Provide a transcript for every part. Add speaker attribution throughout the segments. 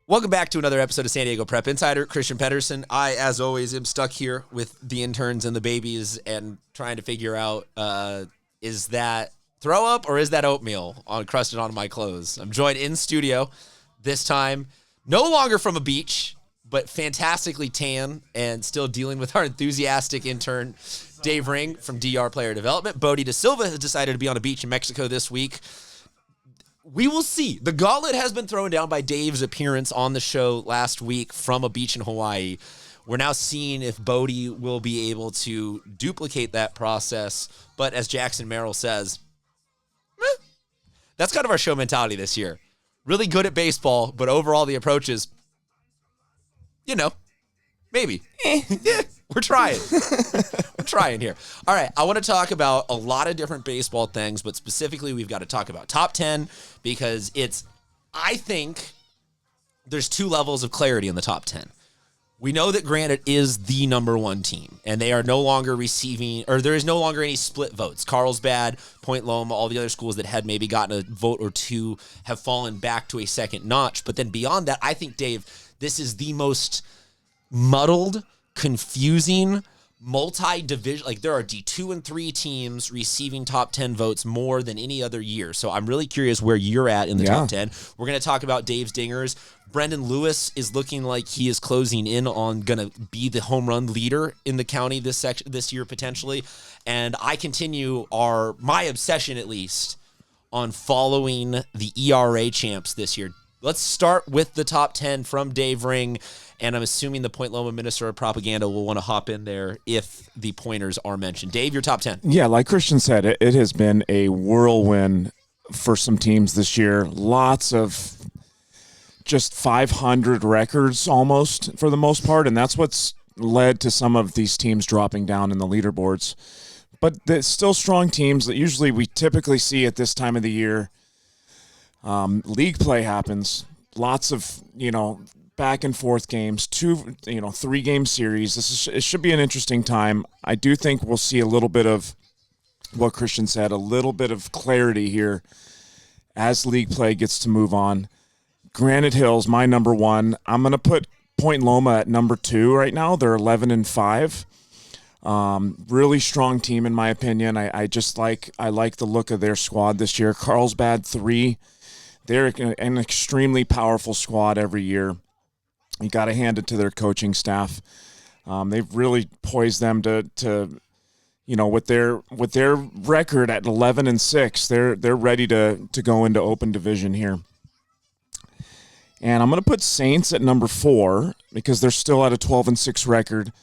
Speaker 1: Welcome back to another episode of San Diego Prep Insider. Christian Pedersen. I, as always, am stuck here with the interns and the babies and trying to figure out, is that throw up or is that oatmeal crusted on my clothes? I'm joined in studio this time, no longer from a beach, but fantastically tan and still dealing with our enthusiastic intern, Dave Ring from DR Player Development. Bodie Da Silva has decided to be on a beach in Mexico this week. We will see. The gauntlet has been thrown down by Dave's appearance on the show last week from a beach in Hawaii. We're now seeing if Bodie will be able to duplicate that process. But as Jackson Merrill says, that's kind of our show mentality this year. Really good at baseball, but overall the approach is, maybe. Yeah, we're trying. We're trying here. All right, I want to talk about a lot of different baseball things, but specifically we've got to talk about top 10 because I think there's two levels of clarity in the top 10. We know that Granite is the number one team, and they are no longer there is no longer any split votes. Carlsbad, Point Loma, all the other schools that had maybe gotten a vote or two have fallen back to a second notch. But then beyond that, I think, Dave, this is the most muddled, confusing, multi-division, like there are D2 and 3 teams receiving top 10 votes more than any other year. So I'm really curious where you're at in the top 10. We're going to talk about Dave's dingers. Brendan Lewis is looking like he is closing in on going to be the home run leader in the county this year potentially. And I continue my obsession at least on following the ERA champs this year. Let's start with the top 10 from Dave Ring, and I'm assuming the Point Loma Minister of Propaganda will want to hop in there if the pointers are mentioned. Dave, your top 10.
Speaker 2: Yeah, like Christian said, it has been a whirlwind for some teams this year. Lots of just 500 records almost for the most part, and that's what's led to some of these teams dropping down in the leaderboards. But there's still strong teams that usually we typically see at this time of the year. League play happens, lots of, back and forth games, 3-game series. It should be an interesting time. I do think we'll see a little bit of what Christian said, a little bit of clarity here as league play gets to move on. Granite Hill's my number one. I'm going to put Point Loma at number 2 right now. They're 11-5. Really strong team in my opinion. I like the look of their squad this year. Carlsbad 3. They're an extremely powerful squad every year. You got to hand it to their coaching staff. They've really poised them to with their record at 11-6, they're ready to go into open division here. And I'm going to put Saints at number 4 because they're still at a 12-6 record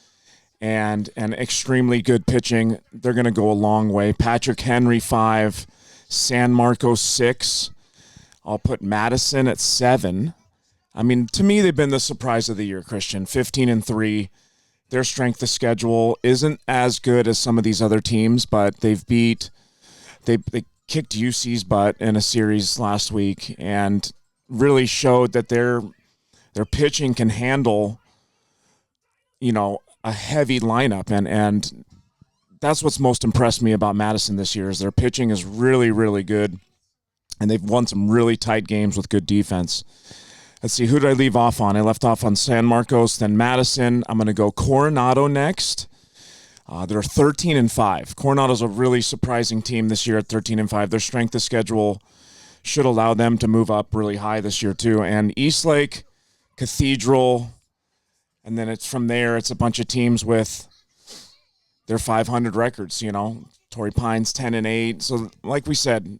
Speaker 2: and extremely good pitching. They're going to go a long way. Patrick Henry 5, San Marcos 6. I'll put Madison at 7. I mean, to me, they've been the surprise of the year, Christian. 15-3. Their strength of schedule isn't as good as some of these other teams, but they kicked UC's butt in a series last week and really showed that their pitching can handle, a heavy lineup. And that's what's most impressed me about Madison this year is their pitching is really, really good. And they've won some really tight games with good defense. Let's see, who did I leave off on? I left off on San Marcos, then Madison. I'm going to go Coronado next. They're 13-5. Coronado's a really surprising team this year at 13-5. Their strength of schedule should allow them to move up really high this year too. And Eastlake, Cathedral, and then from there, it's a bunch of teams with their 500 records, Torrey Pines 10-8. So like we said,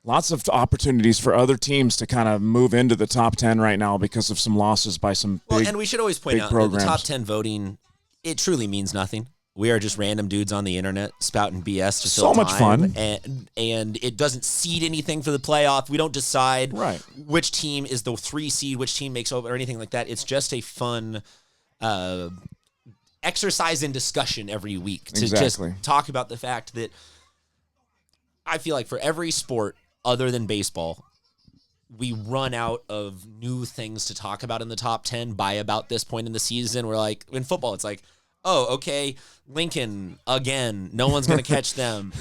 Speaker 2: lots of opportunities for other teams to kind of move into the top 10 right now because of some losses by some big
Speaker 1: and we should always point out that the top 10 voting, it truly means nothing. We are just random dudes on the internet spouting BS to fill time. So much fun. And it doesn't seed anything for the playoff. We don't decide which team is the 3 seed, which team makes over, or anything like that. It's just a fun exercise in discussion every week to just talk about the fact that I feel like for every sport other than baseball, we run out of new things to talk about in the top 10 by about this point in the season. We're like, in football, it's like, oh, okay, Lincoln again. No one's gonna catch them.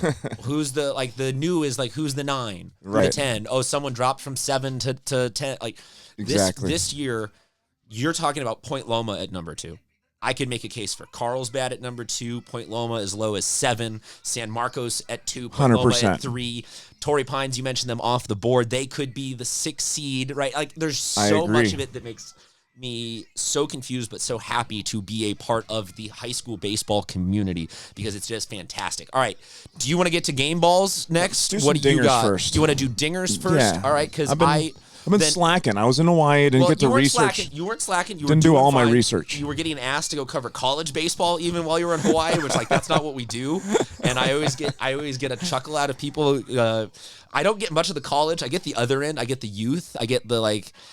Speaker 1: Who's the new is like who's the 9, who's the 10? Oh, someone dropped from 7 to 10. Like
Speaker 2: Exactly.
Speaker 1: This year, you're talking about Point Loma at number 2. I could make a case for Carlsbad at number 2, Point Loma as low as 7, San Marcos at 2, Point
Speaker 2: 100%.
Speaker 1: Loma at 3, Torrey Pines, you mentioned them off the board. They could be the 6th seed, right? Like, there's so much of it that makes me so confused but so happy to be a part of the high school baseball community because it's just fantastic. All right, do you want to get to game balls next?
Speaker 2: What do you got
Speaker 1: first? Do you want to do dingers first?
Speaker 2: Yeah.
Speaker 1: All right, because
Speaker 2: I've been slacking. I was in Hawaii. Didn't get to research.
Speaker 1: You weren't slacking. You
Speaker 2: didn't do all my research.
Speaker 1: You were getting asked to go cover college baseball even while you were in Hawaii, which that's not what we do. And I always get a chuckle out of people. I don't get much of the college. I get the other end. I get the youth. I get the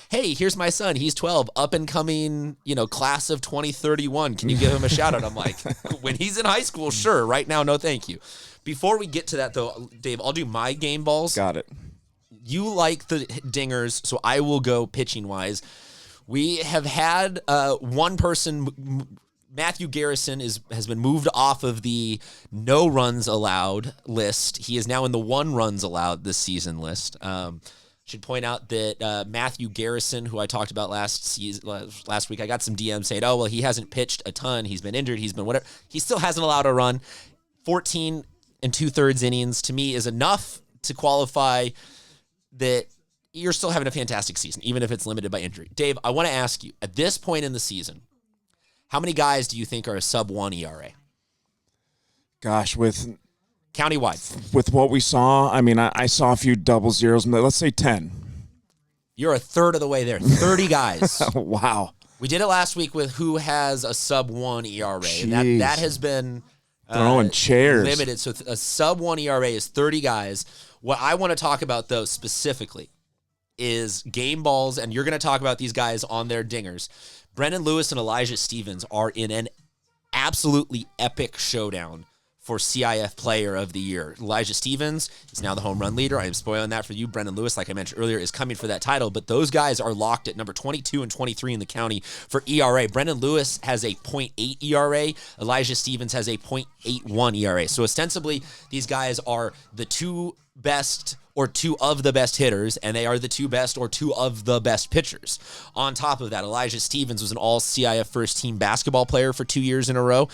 Speaker 1: hey, here's my son. He's 12, up and coming, class of 2031. Can you give him a shout out? I'm like, when he's in high school, sure. Right now, no, thank you. Before we get to that though, Dave, I'll do my game balls.
Speaker 2: Got it.
Speaker 1: You like the dingers, so I will go pitching-wise. We have had one person, Matthew Garrison, has been moved off of the no runs allowed list. He is now in the 1 runs allowed this season list. Should point out that Matthew Garrison, who I talked about last week, I got some DMs saying, oh, well, he hasn't pitched a ton. He's been injured. He's been whatever. He still hasn't allowed a run. 14 2/3 innings, to me, is enough to qualify that you're still having a fantastic season, even if it's limited by injury. Dave, I want to ask you, at this point in the season, how many guys do you think are a sub-1 ERA?
Speaker 2: Gosh, with
Speaker 1: countywide.
Speaker 2: With what we saw, I mean, I saw a few double zeros. Let's say 10.
Speaker 1: You're a third of the way there. 30 guys.
Speaker 2: Wow.
Speaker 1: We did it last week with who has a sub-1 ERA. And that has been
Speaker 2: throwing chairs.
Speaker 1: Limited. So a sub-1 ERA is 30 guys. What I want to talk about, though, specifically is game balls, and you're going to talk about these guys on their dingers. Brendan Lewis and Elijah Stevens are in an absolutely epic showdown for CIF Player of the Year. Elijah Stevens is now the home run leader. I am spoiling that for you. Brendan Lewis, like I mentioned earlier, is coming for that title, but those guys are locked at number 22 and 23 in the county for ERA. Brendan Lewis has a .8 ERA. Elijah Stevens has a .81 ERA. So ostensibly, these guys are the 2 best or 2 of the best hitters, and they are the 2 best or 2 of the best pitchers. On top of that, Elijah Stevens was an all-CIF first-team basketball player for 2 years in a row,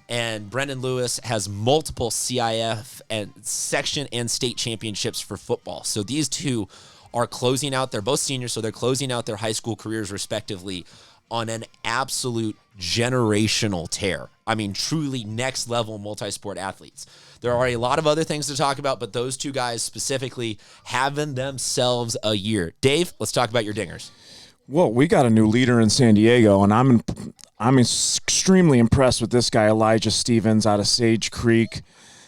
Speaker 1: and Brendan Lewis has multiple CIF and section and state championships for football. So these two are closing out, they're both seniors, so they're closing out their high school careers respectively on an absolute generational tear. I mean, truly next-level multi-sport athletes. There are a lot of other things to talk about, but those 2 guys specifically having themselves a year. Dave, let's talk about your dingers.
Speaker 2: Well, we got a new leader in San Diego, and I'm extremely impressed with this guy, Elijah Stevens, out of Sage Creek.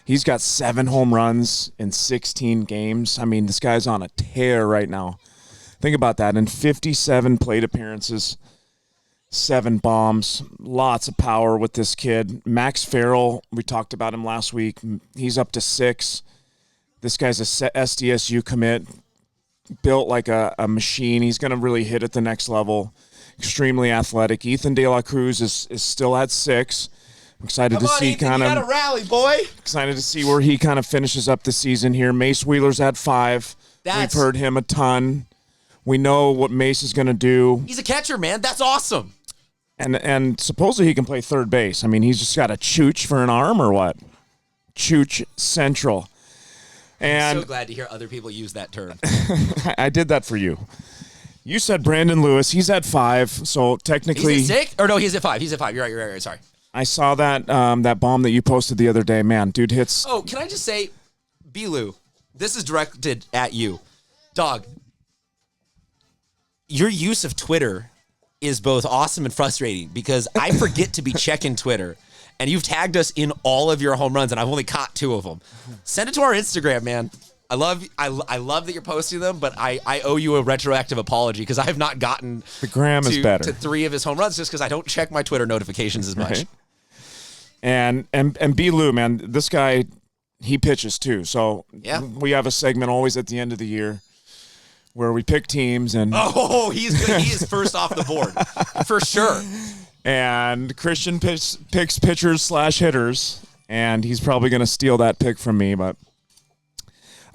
Speaker 2: He's got 7 home runs in 16 games. I mean, this guy's on a tear right now. Think about that. In 57 plate appearances, 7 bombs, lots of power with this kid. Max Farrell, we talked about him last week. He's up to 6. This guy's a SDSU commit, built like a machine. He's going to really hit at the next level. Extremely athletic. Ethan De La Cruz is still at 6. I'm excited to see
Speaker 1: Ethan, you gotta rally, boy.
Speaker 2: Excited to see where he kind of finishes up the season here. Mace Wheeler's at 5. We've heard him a ton. We know what Mace is going to do.
Speaker 1: He's a catcher, man. That's awesome.
Speaker 2: And supposedly he can play third base. I mean, he's just got a chooch for an arm or what? Chooch Central. And
Speaker 1: I'm so glad to hear other people use that term.
Speaker 2: I did that for you. You said Brandon Lewis. He's at 5, so technically...
Speaker 1: He's at 6? Or no, he's at 5. He's at 5. You're right. Sorry.
Speaker 2: I saw that that bomb that you posted the other day. Man, dude hits...
Speaker 1: Oh, can I just say, Bilu, this is directed at you. Dog, your use of Twitter is both awesome and frustrating because I forget to be checking Twitter, and you've tagged us in all of your home runs, and I've only caught 2 of them. Send it to our Instagram, man. I love that you're posting them, but I owe you a retroactive apology because I have not gotten
Speaker 2: the gram is better
Speaker 1: to 3 of his home runs just because I don't check my Twitter notifications as much.
Speaker 2: Right. And B. Lou, man, this guy, he pitches too. So
Speaker 1: yeah.
Speaker 2: We have a segment always at the end of the year where we pick teams and
Speaker 1: he's good. He is first off the board for sure.
Speaker 2: And Christian picks pitchers / hitters, and he's probably going to steal that pick from me. But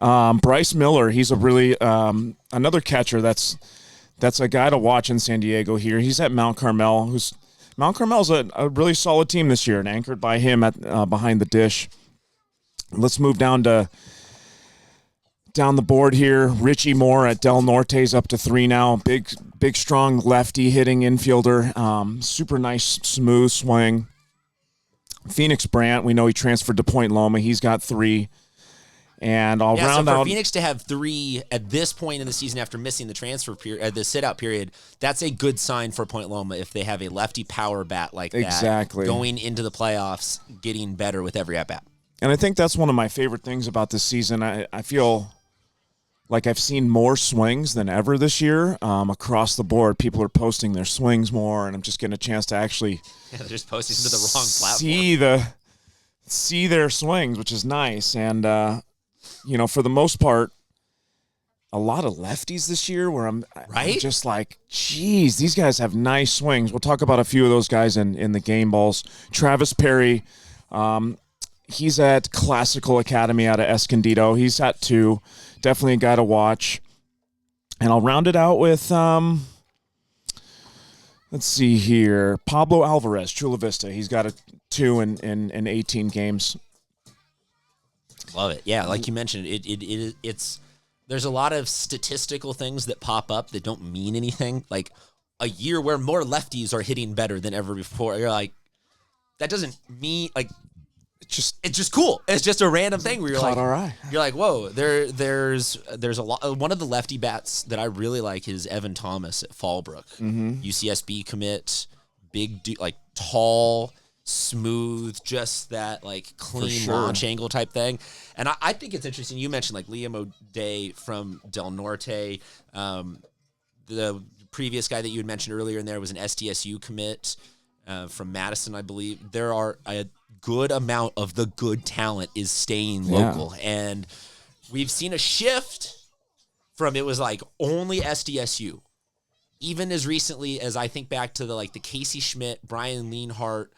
Speaker 2: Bryce Miller, he's a really another catcher that's that's a guy to watch in San Diego here. He's at Mount Carmel. Mount Carmel's a really solid team this year, and anchored by him at behind the dish. Let's move down the board here. Richie Moore at Del Norte's up to 3 now. Big, strong lefty hitting infielder. Super nice, smooth swing. Phoenix Brandt, we know he transferred to Point Loma. He's got 3. And I'll round
Speaker 1: so for
Speaker 2: out.
Speaker 1: Phoenix to have 3 at this point in the season after missing the transfer period, the sit-out period, that's a good sign for Point Loma if they have a lefty power bat like that.
Speaker 2: Exactly.
Speaker 1: Going into the playoffs, getting better with every at-bat.
Speaker 2: And I think that's one of my favorite things about this season. I feel like I've seen more swings than ever this year across the board. People are posting their swings more, and I'm just getting a chance to actually
Speaker 1: they're just posting to the wrong platform.
Speaker 2: See their swings, which is nice. And for the most part, a lot of lefties this year where I'm just like, geez, these guys have nice swings. We'll talk about a few of those guys in the game balls. Travis Perry, he's at Classical Academy out of Escondido. He's at 2. Definitely a guy to watch. And I'll round it out with, let's see here, Pablo Alvarez, Chula Vista. He's got a 2 in 18 games.
Speaker 1: Love it. Yeah, like you mentioned, it's there's a lot of statistical things that pop up that don't mean anything. Like a year where more lefties are hitting better than ever before. You're like, that doesn't mean like it's just cool. It's just a random thing where you're like, whoa, there's a lot. One of the lefty bats that I really like is Evan Thomas at Fallbrook, UCSB commit, big dude, like tall, smooth, just that like clean launch angle type thing. And I think it's interesting. You mentioned like Liam O'Day from Del Norte. The previous guy that you had mentioned earlier in there was an SDSU commit from Madison, I believe. There are a good amount of the good talent is staying local. And we've seen a shift from it was like only SDSU. Even as recently as I think back to the Casey Schmidt, Brian Leanhart,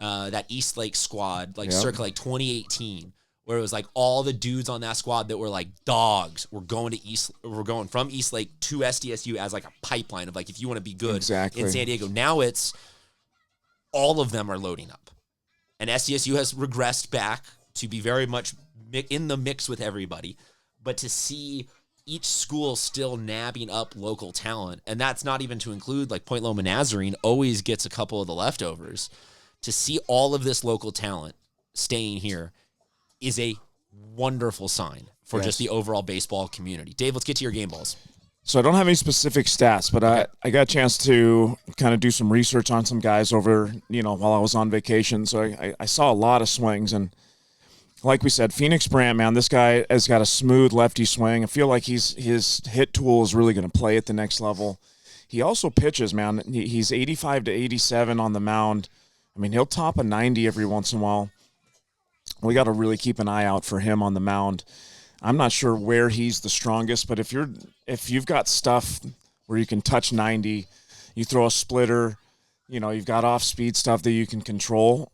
Speaker 1: that East Lake squad, circa 2018, where it was like all the dudes on that squad that were like dogs were going from East Lake to SDSU as like a pipeline of like, if you want to be good in San Diego. Now it's all of them are loading up, and SDSU has regressed back to be very much in the mix with everybody, but to see each school still nabbing up local talent, and that's not even to include like Point Loma Nazarene always gets a couple of the leftovers. To see all of this local talent staying here is a wonderful sign for just the overall baseball community. Dave, let's get to your game balls.
Speaker 2: So I don't have any specific stats, but I got a chance to kind of do some research on some guys over, while I was on vacation. So I saw a lot of swings. And like we said, Phoenix Brandt, man, this guy has got a smooth lefty swing. I feel like his hit tool is really going to play at the next level. He also pitches, man. He's 85 to 87 on the mound. I mean, he'll top a 90 every once in a while. We got to really keep an eye out for him on the mound. I'm not sure where he's the strongest, but if you've got stuff where you can touch 90, you throw a splitter, you've got off-speed stuff that you can control,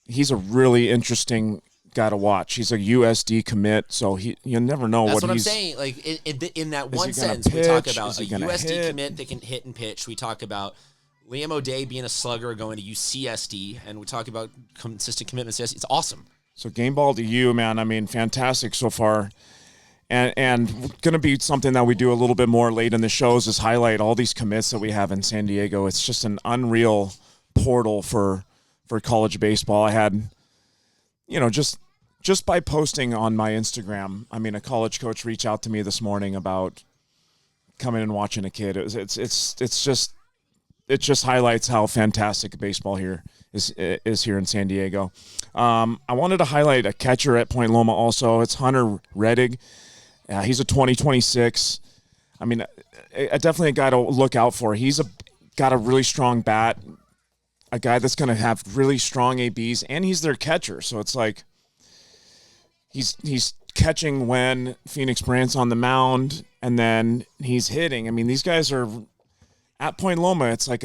Speaker 2: he's a really interesting guy to watch. He's a USD commit, so you never know
Speaker 1: That's
Speaker 2: what
Speaker 1: I'm
Speaker 2: he's
Speaker 1: saying. Like in that one sentence, we talk about a USD commit that can hit and pitch. We talk about Liam O'Day being a slugger going to UCSD, and we talk about consistent commitments to USD. It's awesome.
Speaker 2: So game ball to you, man. I mean, fantastic so far. And going to be something that we do a little bit more late in the shows is highlight all these commits that we have in San Diego. It's just an unreal portal for college baseball. I had, just by posting on my Instagram, I mean, a college coach reached out to me this morning about coming and watching a kid. It just highlights how fantastic baseball here is here in San Diego. I wanted to highlight a catcher at Point Loma also. It's Hunter Reddig. He's a 2026. I mean, definitely a guy to look out for. He's got a really strong bat, a guy that's going to have really strong ABs, and he's their catcher. So it's like he's catching when Phoenix Brandt's on the mound, and then he's hitting. I mean, these guys are at Point Loma. It's like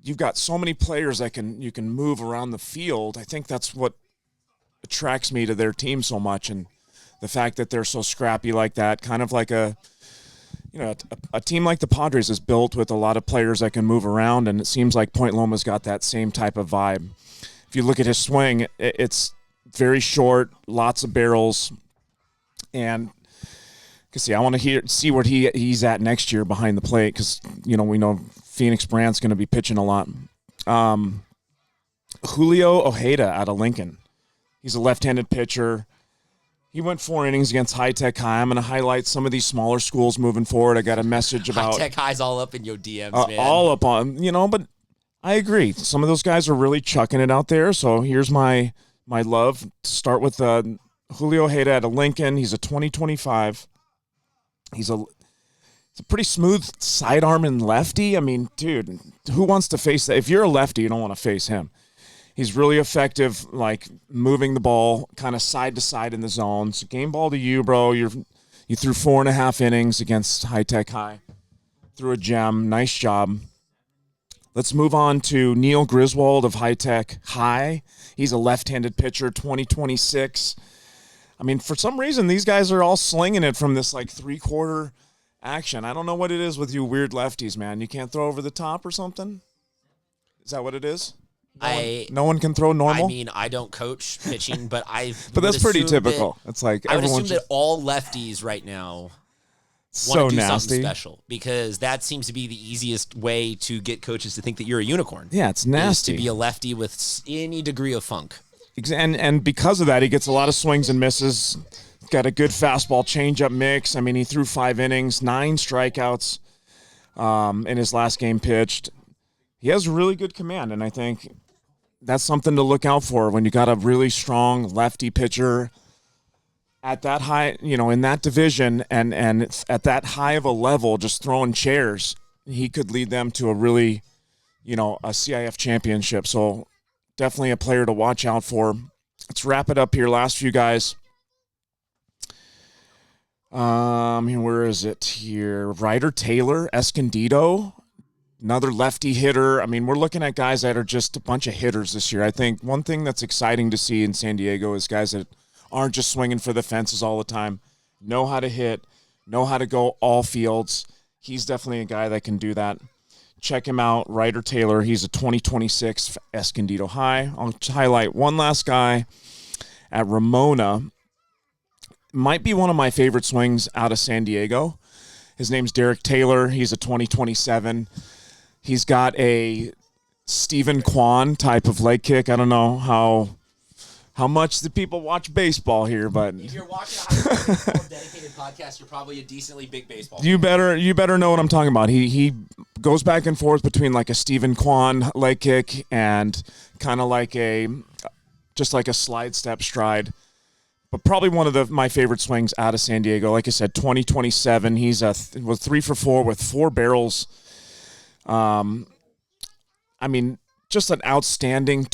Speaker 2: you've got so many players that you can move around the field. I think that's what attracts me to their team so much, and the fact that they're so scrappy like that, kind of like a a team like the Padres is built with a lot of players that can move around, and it seems like Point Loma's got that same type of vibe. If you look at his swing, it's very short, lots of barrels, and I want to see where he's at next year behind the plate because we know Phoenix Brandt's going to be pitching a lot. Julio Ojeda out of Lincoln, he's a left-handed pitcher. He went 4 innings against High Tech High. I'm going to highlight some of these smaller schools moving forward. I got a message about
Speaker 1: High Tech High's all up in your DMs, man.
Speaker 2: All up on, but I agree. Some of those guys are really chucking it out there. So here's my love. To start with Julio Ojeda out of Lincoln. He's a 2025. He's a pretty smooth sidearm and lefty. I mean, dude, who wants to face that? If you're a lefty, you don't want to face him. He's really effective, like moving the ball kind of side to side in the zone. So game ball to you, bro. You threw 4.5 innings against High Tech High. Threw a gem. Nice job. Let's move on to Neil Griswold of High Tech High. He's a left-handed pitcher, 2026. I mean, for some reason, these guys are all slinging it from this like 3/4 action. I don't know what it is with you weird lefties, man. You can't throw over the top or something? Is that what it is? No one can throw normal?
Speaker 1: I mean, I don't coach pitching, but
Speaker 2: but that's pretty typical. It's like
Speaker 1: I would
Speaker 2: everyone
Speaker 1: assume that all lefties right now
Speaker 2: so
Speaker 1: want to do
Speaker 2: nasty.
Speaker 1: something special because that seems to be the easiest way to get coaches to think that you're a unicorn.
Speaker 2: Yeah, it's nasty.
Speaker 1: To be a lefty with any degree of funk.
Speaker 2: And because of that, he gets a lot of swings and misses. Got a good fastball changeup mix. I mean, he threw 5 innings, 9 strikeouts in his last game pitched. He has really good command, and I think that's something to look out for when you got a really strong lefty pitcher at that high, in that division and at that high of a level, just throwing chairs. He could lead them to a really, a CIF championship. So definitely a player to watch out for. Let's wrap it up here. Last few guys. Where is it here? Ryder Taylor, Escondido. Another lefty hitter. I mean, we're looking at guys that are just a bunch of hitters this year. I think one thing that's exciting to see in San Diego is guys that aren't just swinging for the fences all the time, know how to hit, know how to go all fields. He's definitely a guy that can do that. Check him out, Ryder Taylor. He's a 2026 Escondido High. I'll highlight one last guy at Ramona. Might be one of my favorite swings out of San Diego. His name's Derek Taylor. He's a 2027. He's got a Stephen Kwan type of leg kick. I don't know how much the people watch baseball here, but
Speaker 1: if you're watching a high school baseball dedicated podcast, you're probably a decently big baseball fan.
Speaker 2: You better know what I'm talking about. He goes back and forth between like a Stephen Kwan leg kick and kind of like just like a slide step stride. But probably one of my favorite swings out of San Diego. Like I said, 2027. He's was 3 for 4 with 4 barrels. I mean, just an outstanding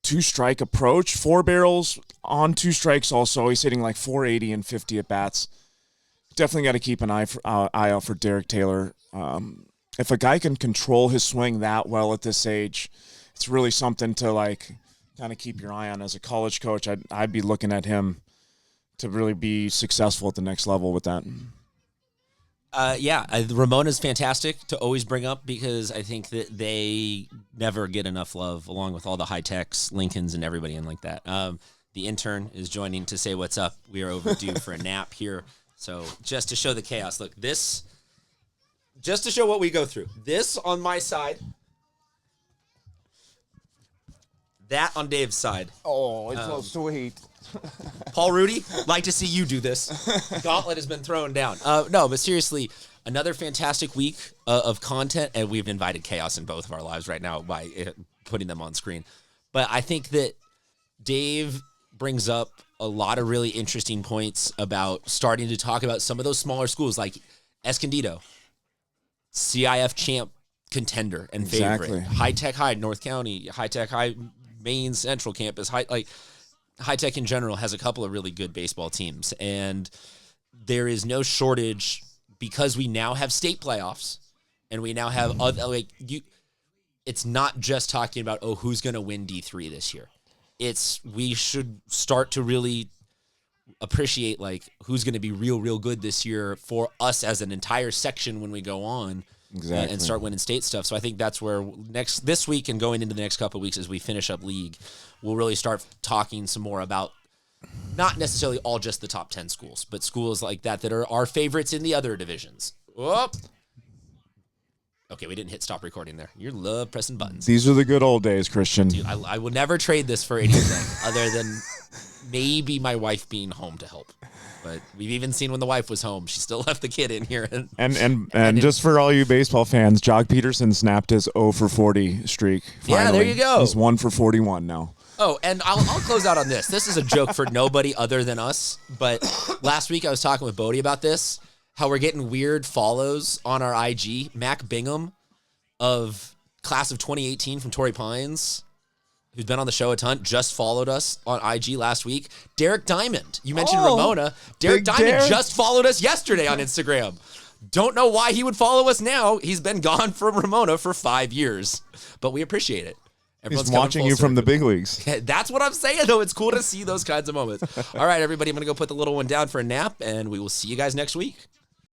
Speaker 2: two-strike approach. 4 barrels on 2 strikes also. He's hitting like 480 and 50 at-bats. Definitely got to keep an eye out for Derek Taylor. If a guy can control his swing that well at this age, it's really something to like kind of keep your eye on. As a college coach, I'd be looking at him to really be successful at the next level with that.
Speaker 1: Ramona's fantastic to always bring up because I think that they never get enough love, along with all the high techs, Lincolns, and everybody in like that. The intern is joining to say what's up. We are overdue for a nap here. So just to show the chaos, look, just to show what we go through. This on my side, that on Dave's side.
Speaker 2: Oh, it's so sweet.
Speaker 1: Paul Rudy, like to see you do this. Gauntlet has been thrown down. No, but seriously, another fantastic week of content, and we've invited chaos in both of our lives right now by putting them on screen. But I think that Dave brings up a lot of really interesting points about starting to talk about some of those smaller schools like Escondido, CIF champ contender and favorite.
Speaker 2: Exactly.
Speaker 1: High Tech High, North County, High Tech High, Maine Central Campus, High Tech in general has a couple of really good baseball teams, and there is no shortage because we now have state playoffs and we now have it's not just talking about who's going to win D3 this year. We should start to really appreciate like who's going to be real good this year for us as an entire section when we go on.
Speaker 2: Exactly.
Speaker 1: And start winning state stuff. So I think that's where this week and going into the next couple of weeks as we finish up league, we'll really start talking some more about not necessarily all just the top 10 schools, but schools like that are our favorites in the other divisions. Whoop. Okay, we didn't hit stop recording there. You love pressing buttons.
Speaker 2: These are the good old days, Christian.
Speaker 1: Dude, I will never trade this for anything other than maybe my wife being home to help. But we've even seen when the wife was home, she still left the kid in here.
Speaker 2: And just for all you baseball fans, Jock Pedersen snapped his 0 for 40 streak. Finally.
Speaker 1: Yeah, there you go.
Speaker 2: He's 1 for 41 now.
Speaker 1: Oh, and I'll close out on this. This is a joke for nobody other than us. But last week I was talking with Bodie about this, how we're getting weird follows on our IG. Mac Bingham of class of 2018 from Torrey Pines, who's been on the show a ton, just followed us on IG last week. Derek Diamond, you mentioned Ramona. Derek Diamond just followed us yesterday on Instagram. Don't know why he would follow us now. He's been gone from Ramona for 5 years, but we appreciate it.
Speaker 2: He's watching you from the big leagues.
Speaker 1: That's what I'm saying, though. It's cool to see those kinds of moments. All right, everybody, I'm going to go put the little one down for a nap, and we will see you guys next week.